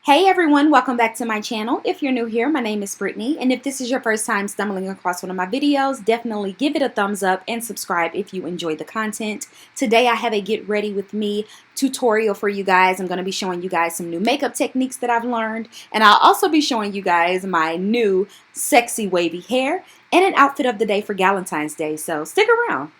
Hey everyone, welcome back to my channel. If you're new here, my name is Brittany, and if this is your first time stumbling across one of my videos, definitely give it a thumbs up and subscribe if you enjoy the content. Today I have a get ready with me tutorial for you guys. I'm going to be showing you guys some new makeup techniques that I've learned, and I'll also be showing you guys my new sexy wavy hair and an outfit of the day for Galentine's Day, so stick around.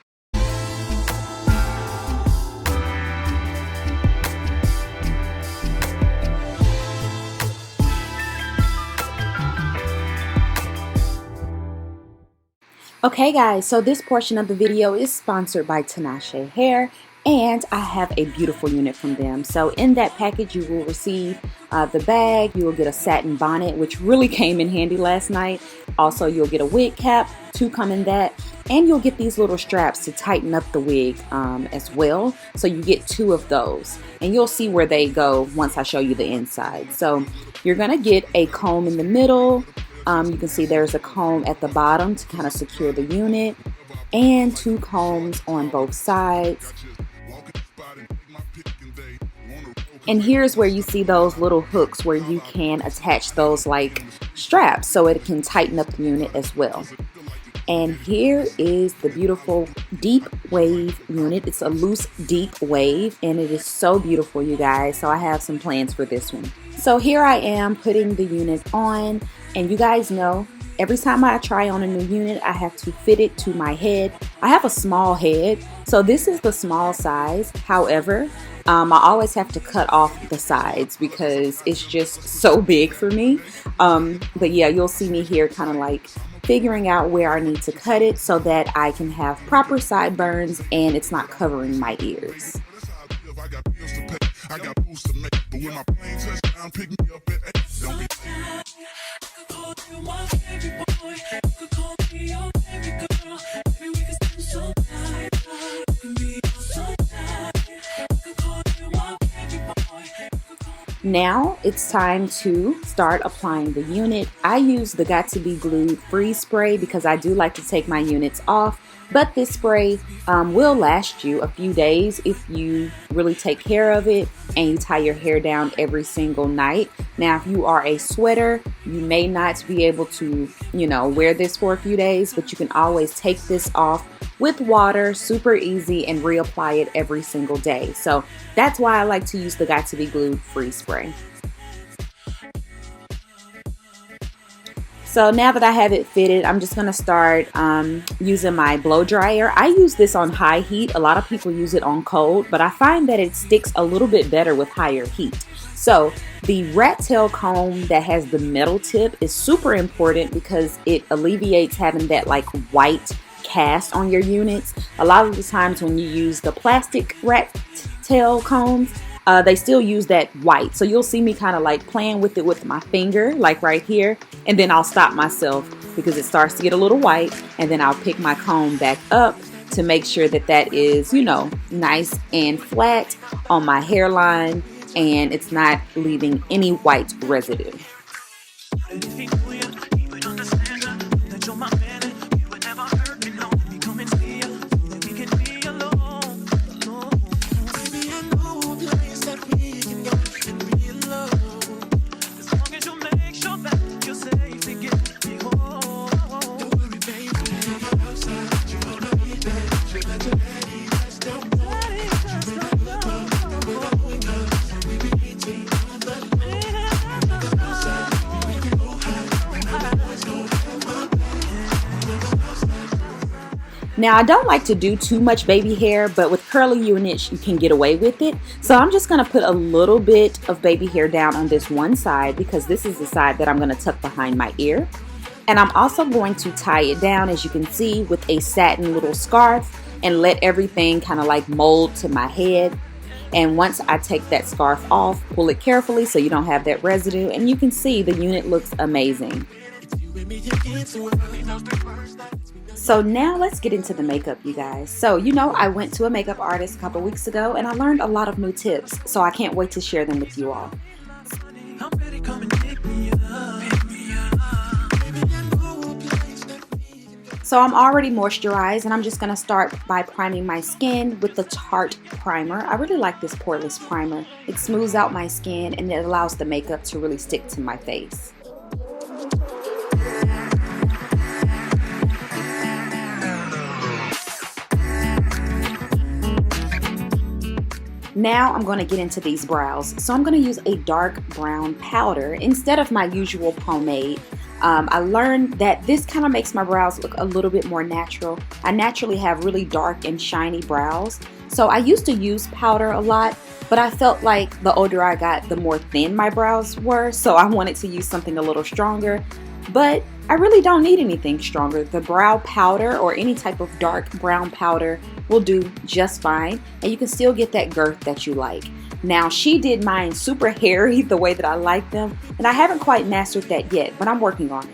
Okay guys, so this portion of the video is sponsored by Tinashe Hair, and I have a beautiful unit from them. So in that package you will receive the bag, you will get a satin bonnet, which really came in handy last night. Also you'll get a wig cap, two come in that, and you'll get these little straps to tighten up the wig as well. So you get two of those, and you'll see where they go once I show you the inside. So you're gonna get a comb in the middle. You can see there's a comb at the bottom to kind of secure the unit, and two combs on both sides. And here's where you see those little hooks where you can attach those like straps so it can tighten up the unit as well. And here is the beautiful deep wave unit. It's a loose deep wave, and it is so beautiful, you guys. So I have some plans for this one. So here I am putting the unit on, and you guys know every time I try on a new unit I have to fit it to my head. I have a small head, so this is the small size. However, I always have to cut off the sides because it's just so big for me. But yeah, you'll see me here kind of like figuring out where I need to cut it so that I can have proper sideburns and it's not covering my ears. Now it's time to start applying the unit. I use the Got To Be Glued freeze spray because I do like to take my units off, but this spray will last you a few days if you really take care of it and you tie your hair down every single night. Now if you are a sweater, you may not be able to, wear this for a few days, but you can always take this off with water, super easy, and reapply it every single day. So that's why I like to use the Got To Be Glued freeze spray. So now that I have it fitted, I'm just going to start using my blow dryer. I use this on high heat. A lot of people use it on cold, but I find that it sticks a little bit better with higher heat. So the rat tail comb that has the metal tip is super important because it alleviates having that like white cast on your units. A lot of the times when you use the plastic rat tail combs, they still use that white. So you'll see me kind of like playing with it with my finger, like right here, and then I'll stop myself because it starts to get a little white, and then I'll pick my comb back up to make sure that that is, nice and flat on my hairline and it's not leaving any white residue. Now I don't like to do too much baby hair, but with curly units you can get away with it. So I'm just going to put a little bit of baby hair down on this one side because this is the side that I'm going to tuck behind my ear. And I'm also going to tie it down, as you can see, with a satin little scarf and let everything kind of like mold to my head. And once I take that scarf off, pull it carefully so you don't have that residue, and you can see the unit looks amazing. So now let's get into the makeup, you guys. So I went to a makeup artist a couple weeks ago and I learned a lot of new tips, so I can't wait to share them with you all. So I'm already moisturized, and I'm just going to start by priming my skin with the Tarte primer. I really like this poreless primer. It smooths out my skin and it allows the makeup to really stick to my face. Now I'm going to get into these brows. So I'm going to use a dark brown powder instead of my usual pomade. I learned that this kind of makes my brows look a little bit more natural. I naturally have really dark and shiny brows. So I used to use powder a lot, but I felt like the older I got, the more thin my brows were. So I wanted to use something a little stronger. But I really don't need anything stronger. The brow powder or any type of dark brown powder will do just fine, and you can still get that girth that you like. Now, she did mine super hairy the way that I like them, and I haven't quite mastered that yet, but I'm working on it.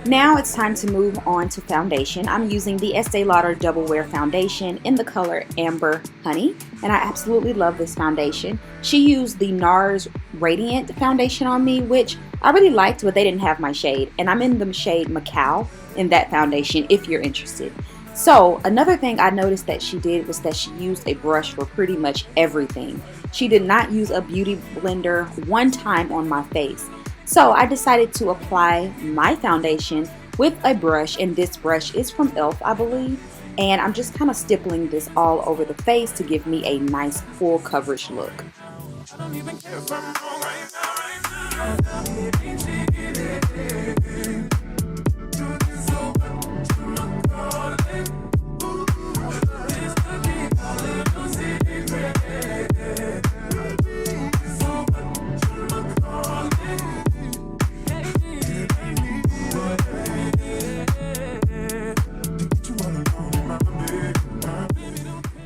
Now it's time to move on to foundation. I'm using the Estee Lauder Double Wear Foundation in the color Amber Honey, and I absolutely love this foundation. She used the NARS Radiant foundation on me, which I really liked, but they didn't have my shade, and I'm in the shade Macau in that foundation if you're interested. So another thing I noticed that she did was that she used a brush for pretty much everything. She did not use a beauty blender one time on my face. So I decided to apply my foundation with a brush, and this brush is from e.l.f. I believe, and I'm just kind of stippling this all over the face to give me a nice full coverage look.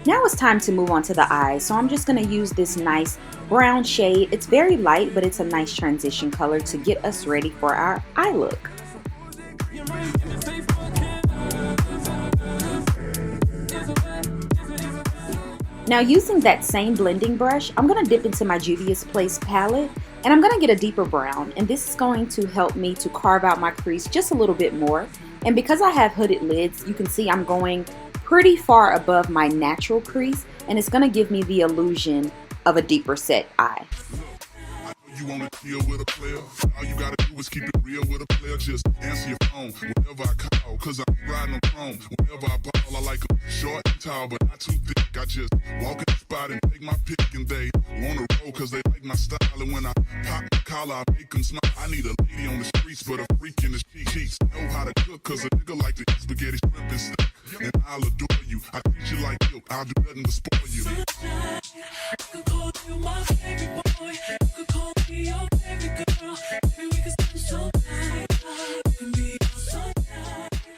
Now it's time to move on to the eyes, so I'm just going to use this nice brown shade. It's very light, but it's a nice transition color to get us ready for our eye look. Now, using that same blending brush, I'm going to dip into my Juvia's Place palette, and I'm going to get a deeper brown, and this is going to help me to carve out my crease just a little bit more. And because I have hooded lids, you can see I'm going pretty far above my natural crease, and it's going to give me the illusion of a deeper set eye. You wanna deal with a player? All you gotta do is keep it real with a player. Just answer your phone whenever I call, cause I'm riding on chrome. Whenever I ball, I like them short and tall, but not too thick. I just walk in the spot and take my pick, and they wanna roll cause they like my style. And when I pop the collar, I make them smile. I need a lady on the streets, but a freak in the cheeks. Know how to cook, cause a nigga like to eat spaghetti, shrimp, and steak. And I'll adore you. I treat you like milk, I'll do nothing to spoil you.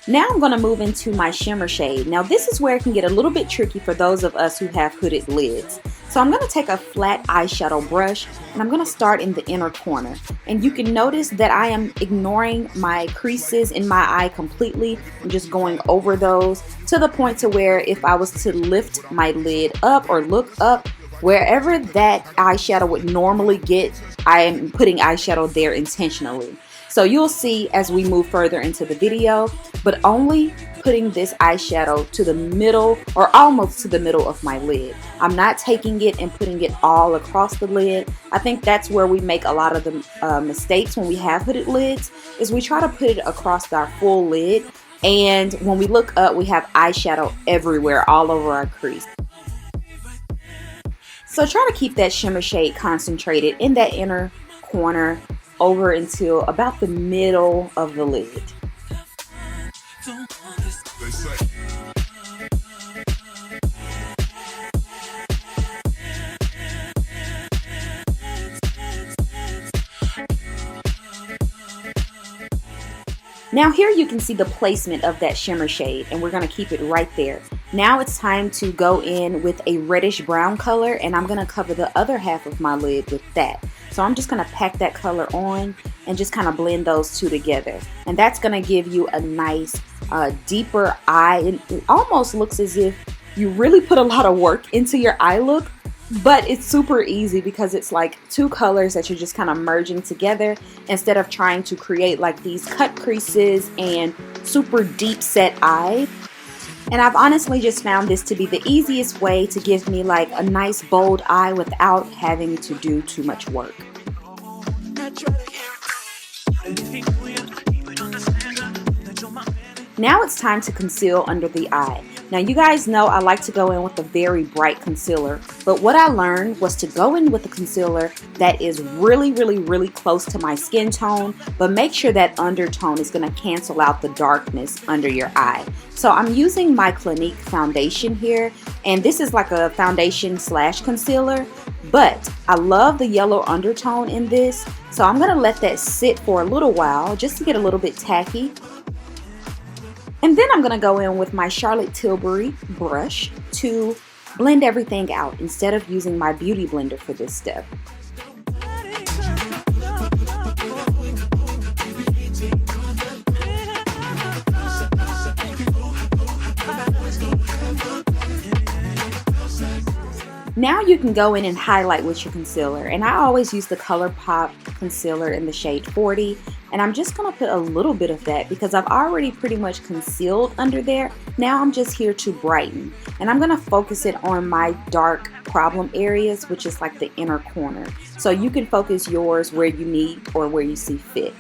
Now I'm going to move into my shimmer shade. Now this is where it can get a little bit tricky for those of us who have hooded lids. So I'm going to take a flat eyeshadow brush, and I'm going to start in the inner corner. And you can notice that I am ignoring my creases in my eye completely. I'm just going over those to the point to where if I was to lift my lid up or look up, wherever that eyeshadow would normally get, I am putting eyeshadow there intentionally. So you'll see as we move further into the video, but only putting this eyeshadow to the middle or almost to the middle of my lid. I'm not taking it and putting it all across the lid. I think that's where we make a lot of the mistakes when we have hooded lids, is we try to put it across our full lid. And when we look up, we have eyeshadow everywhere, all over our crease. So try to keep that shimmer shade concentrated in that inner corner over until about the middle of the lid. Now here you can see the placement of that shimmer shade, and we're going to keep it right there. Now it's time to go in with a reddish brown color, and I'm going to cover the other half of my lid with that. So I'm just going to pack that color on and just kind of blend those two together. And that's going to give you a nice deeper eye. It almost looks as if you really put a lot of work into your eye look. But it's super easy because it's like two colors that you're just kind of merging together instead of trying to create like these cut creases and super deep set eye. And I've honestly just found this to be the easiest way to give me like a nice bold eye without having to do too much work. Now it's time to conceal under the eye. Now you guys know I like to go in with a very bright concealer, but what I learned was to go in with a concealer that is really close to my skin tone, but make sure that undertone is going to cancel out the darkness under your eye. So I'm using my Clinique foundation here, and this is like a foundation slash concealer, but I love the yellow undertone in this, so I'm going to let that sit for a little while just to get a little bit tacky. And then I'm going to go in with my Charlotte Tilbury brush to blend everything out instead of using my beauty blender for this step. Now you can go in and highlight with your concealer, and I always use the ColourPop concealer in the shade 40, and I'm just going to put a little bit of that because I've already pretty much concealed under there. Now I'm just here to brighten, and I'm going to focus it on my dark problem areas, which is like the inner corner. So you can focus yours where you need or where you see fit.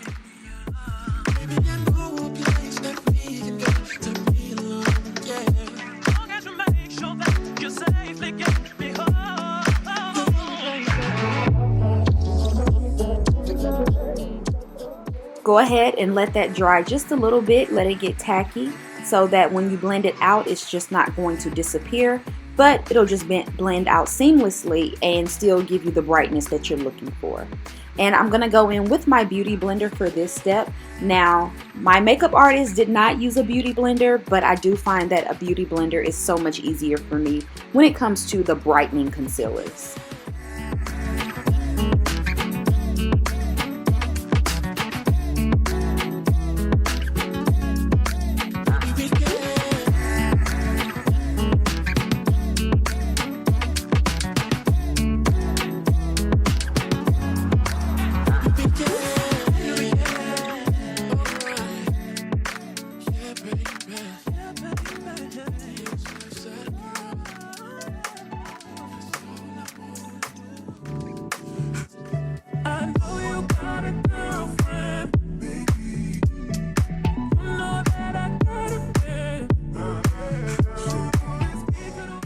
Go ahead and let that dry just a little bit, let it get tacky so that when you blend it out, it's just not going to disappear, but it'll just blend out seamlessly and still give you the brightness that you're looking for. And I'm gonna go in with my beauty blender for this step. Now, my makeup artist did not use a beauty blender, but I do find that a beauty blender is so much easier for me when it comes to the brightening concealers.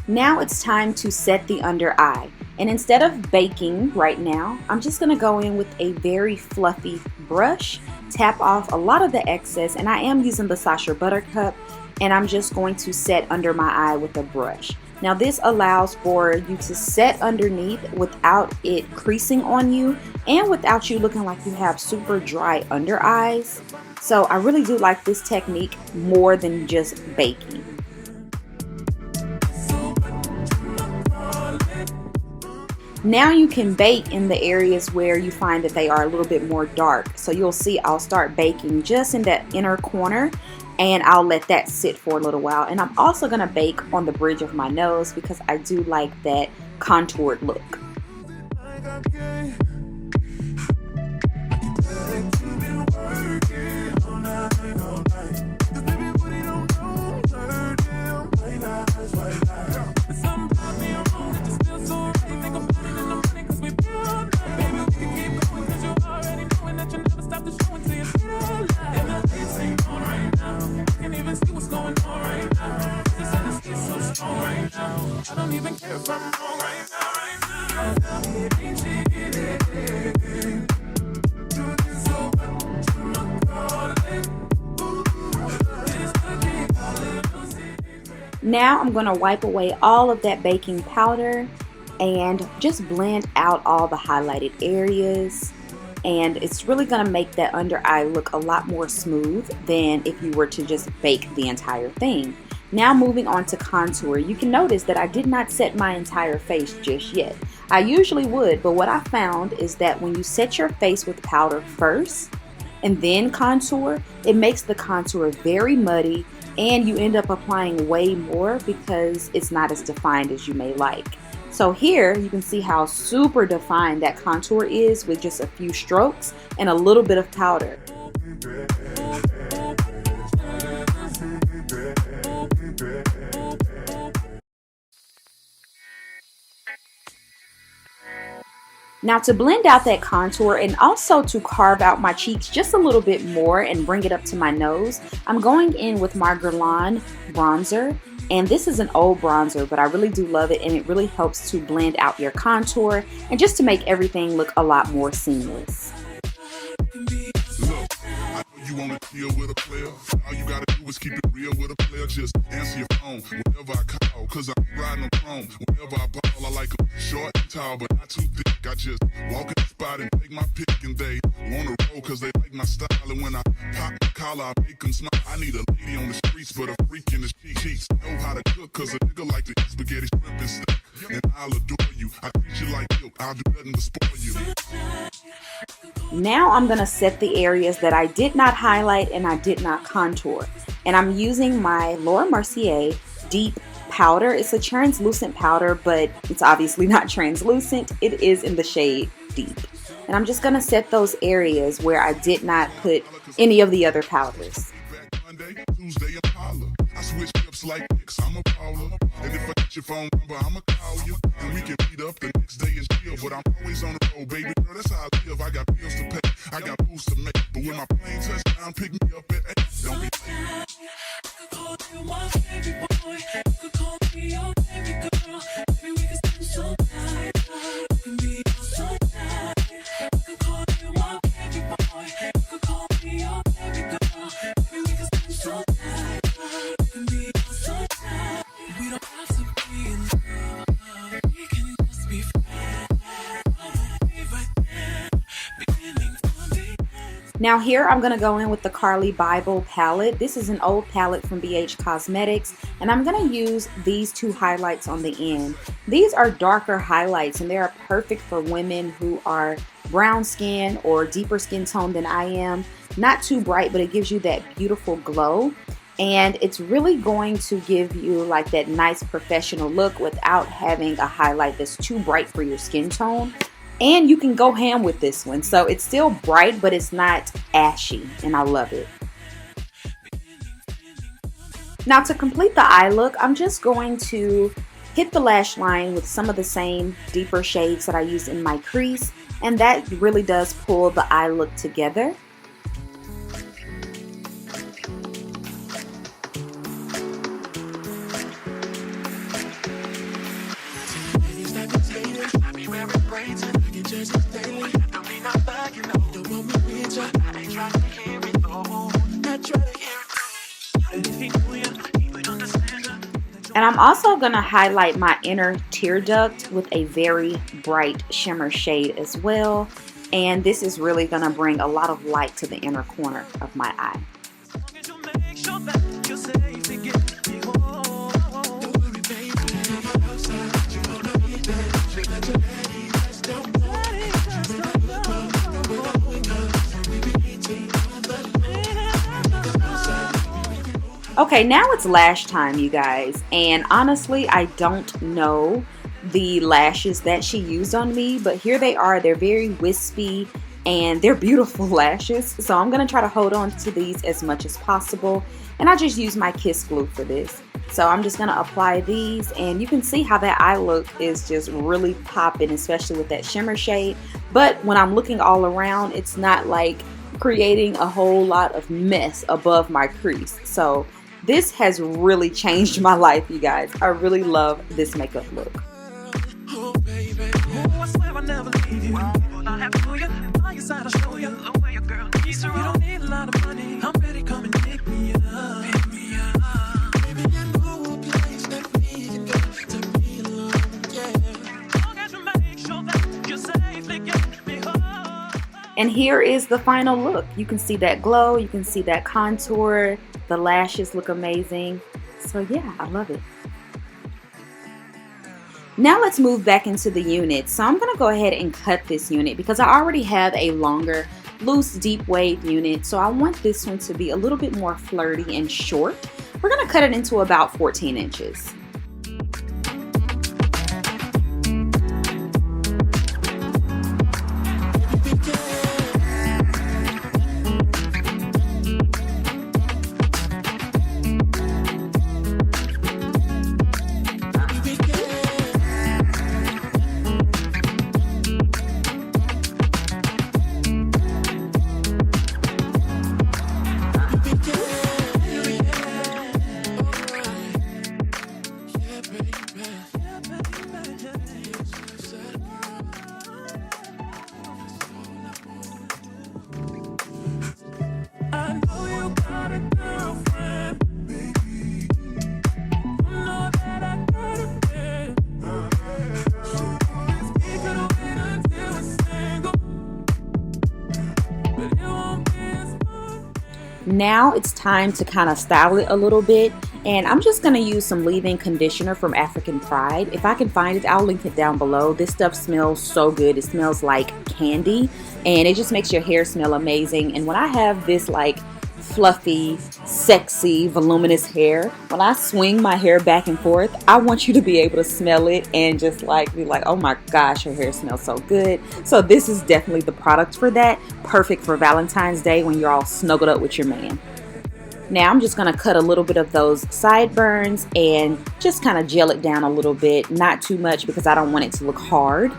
Now it's time to set the under eye, and instead of baking right now, I'm just going to go in with a very fluffy brush, tap off a lot of the excess, and I am using the Sacha Buttercup, and I'm just going to set under my eye with a brush. Now this allows for you to set underneath without it creasing on you and without you looking like you have super dry under eyes. So I really do like this technique more than just baking. Now you can bake in the areas where you find that they are a little bit more dark. So you'll see I'll start baking just in that inner corner, and I'll let that sit for a little while. And I'm also going to bake on the bridge of my nose because I do like that contoured look. Now I'm going to wipe away all of that baking powder and just blend out all the highlighted areas. And it's really going to make that under eye look a lot more smooth than if you were to just bake the entire thing. Now moving on to contour, you can notice that I did not set my entire face just yet. I usually would, but what I found is that when you set your face with powder first and then contour, it makes the contour very muddy and you end up applying way more because it's not as defined as you may like. So here you can see how super defined that contour is with just a few strokes and a little bit of powder. Now to blend out that contour and also to carve out my cheeks just a little bit more and bring it up to my nose, I'm going in with my Guerlain bronzer. And this is an old bronzer, but I really do love it, and it really helps to blend out your contour and just to make everything look a lot more seamless. You wanna deal with a player? All you gotta do is keep it real with a player. Just answer your phone whenever I call, cause I'm riding on chrome. Whenever I ball, I like them short and tall, but not too thick. I just walk in the spot and take my pick, and they wanna roll cause they like my style. And when I pop my collar, I make them smile. I need a lady on the streets, but a freak in the sheets. Know how to cook, cause a nigga like to eat spaghetti, shrimp, and steak. And I'll adore you. I treat you like milk. I'll do nothing but spoil you. Now I'm going to set the areas that I did not highlight and I did not contour. And I'm using my Laura Mercier Deep Powder. It's a translucent powder, but it's obviously not translucent. It is in the shade Deep. And I'm just going to set those areas where I did not put any of the other powders. I switch ups like X, I'm a baller. And if I get your phone number, I'ma call you. And we can meet up the next day and chill. But I'm always on the road, baby girl, that's how I live. I got bills to pay, I got moves to make. But when my plane touch down, pick me up at 8. Don't be late. Now here I'm going to go in with the Carly Bible palette. This is an old palette from BH Cosmetics, and I'm going to use these two highlights on the end. These are darker highlights, and they are perfect for women who are brown skin or deeper skin tone than I am. Not too bright, but it gives you that beautiful glow. And it's really going to give you like that nice professional look without having a highlight that's too bright for your skin tone. And you can go ham with this one. So it's still bright, but it's not ashy, and I love it. Now to complete the eye look, I'm just going to hit the lash line with some of the same deeper shades that I use in my crease, and that really does pull the eye look together. And I'm also going to highlight my inner tear duct with a very bright shimmer shade as well. And this is really going to bring a lot of light to the inner corner of my eye. Okay, now it's lash time, you guys, and honestly, I don't know the lashes that she used on me, but here they are. They're very wispy and they're beautiful lashes, so I'm going to try to hold on to these as much as possible, and I just use my Kiss glue for this. So I'm just going to apply these, and you can see how that eye look is just really popping, especially with that shimmer shade. But when I'm looking all around, it's not like creating a whole lot of mess above my crease. So This has really changed my life, you guys. I really love this makeup look. And here is the final look. You can see that glow, you can see that contour, the lashes look amazing. So yeah, I love it. Now let's move back into the unit. So I'm gonna go ahead and cut this unit because I already have a longer, loose, deep wave unit. So I want this one to be a little bit more flirty and short. We're gonna cut it into about 14 inches. Now it's time to kind of style it a little bit, and I'm just going to use some leave-in conditioner from African Pride. If I can find it, I'll link it down below. This stuff smells so good. It smells like candy, and it just makes your hair smell amazing. And when I have this like fluffy, sexy, voluminous hair, when I swing my hair back and forth, I want you to be able to smell it and just like be like, oh my gosh, her hair smells so good. So this is definitely the product for that. Perfect for Valentine's Day when you're all snuggled up with your man. Now I'm just going to cut a little bit of those sideburns and just kind of gel it down a little bit, not too much because I don't want it to look hard.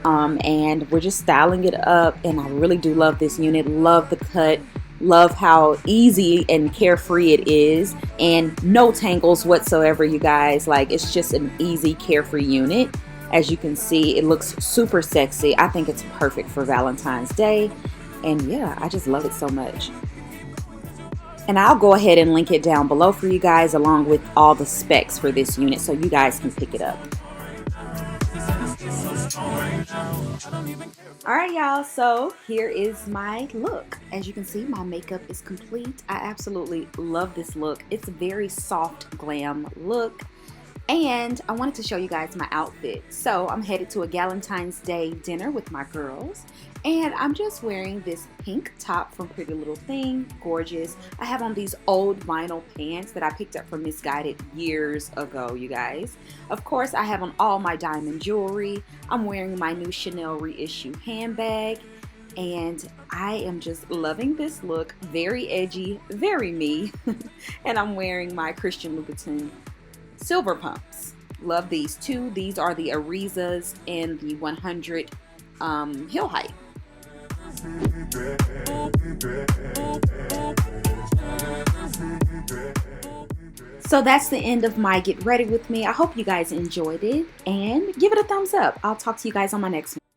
And we're just styling it up, and I really do love this unit. Love the cut. Love how easy and carefree it is, and no tangles whatsoever, you guys. Like, it's just an easy, carefree unit. As you can see, it looks super sexy. I think it's perfect for Valentine's Day, and yeah, I just love it so much. And I'll go ahead and link it down below for you guys, along with all the specs for this unit, so you guys can pick it up. Alright y'all, so here is my look. As you can see, my makeup is complete. I absolutely love this look. It's a very soft glam look. And I wanted to show you guys my outfit. So I'm headed to a Galentine's Day dinner with my girls. And I'm just wearing this pink top from Pretty Little Thing. Gorgeous. I have on these old vinyl pants that I picked up from Misguided years ago, you guys. Of course, I have on all my diamond jewelry. I'm wearing my new Chanel reissue handbag. And I am just loving this look. Very edgy, very me. And I'm wearing my Christian Louboutin silver pumps. Love these too. These are the Arizas in the 100 heel height. So that's the end of my get ready with me. I hope you guys enjoyed it, and give it a thumbs up. I'll talk to you guys on my next one.